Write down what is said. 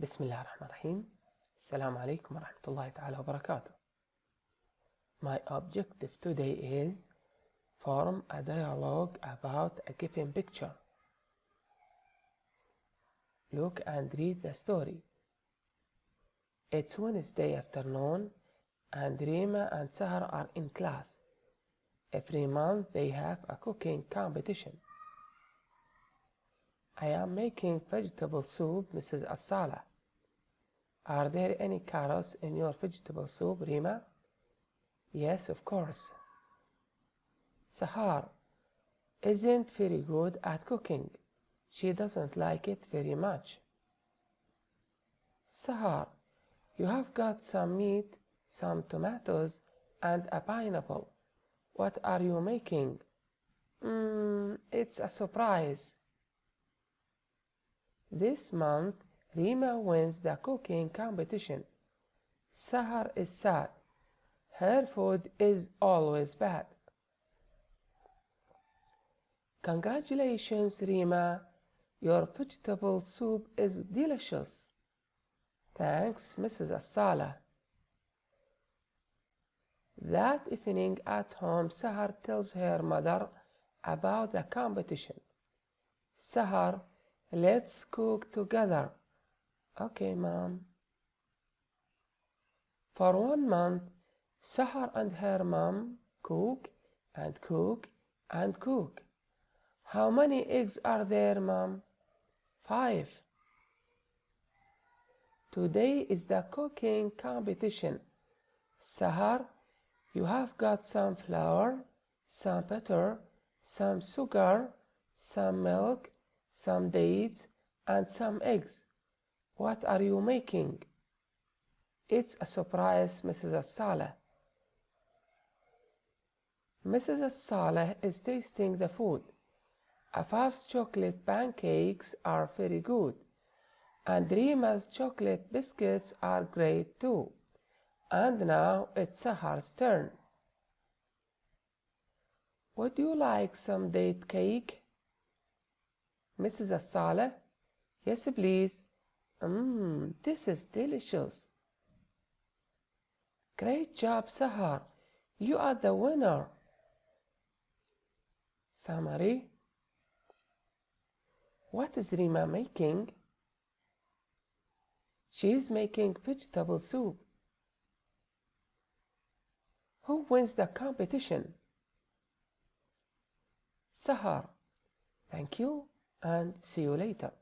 بسم الله الرحمن الرحيم. السلام عليكم ورحمة الله تعالى وبركاته. My objective today is form a dialogue about a given picture. Look and read the story. It's Wednesday afternoon and Rima and Sahar are in class. Every month they have a cooking competition. I am making vegetable soup, Mrs. Asala. Are there any carrots in your vegetable soup, Rima? Yes, of course. Sahar isn't very good at cooking. She doesn't like it very much. Sahar, you have got some meat, some tomatoes, and a pineapple. What are you making? It's a surprise. This month, Rima wins the cooking competition. Sahar is sad. Her food is always bad. Congratulations, Rima. Your vegetable soup is delicious. Thanks, Mrs. Asala. That evening at home, Sahar tells her mother about the competition. Sahar, let's cook together. Okay, Mom. For 1 month, Sahar and her mom cook and cook and cook. How many eggs are there, Mom? 5. Today is the cooking competition. Sahar, you have got some flour, some butter, some sugar, some milk, some dates, and some eggs. What are you making? It's a surprise, Mrs. Asala. Mrs. Asala is tasting the food. Afaf's chocolate pancakes are very good, and Rima's chocolate biscuits are great too. And now it's Sahar's turn. Would you like some date cake? Mrs. Asala? Yes, please. This is delicious. Great job, Sahar. You are the winner. Summary. What is Rima making? She is making vegetable soup. Who wins the competition? Sahar. Thank you and see you later.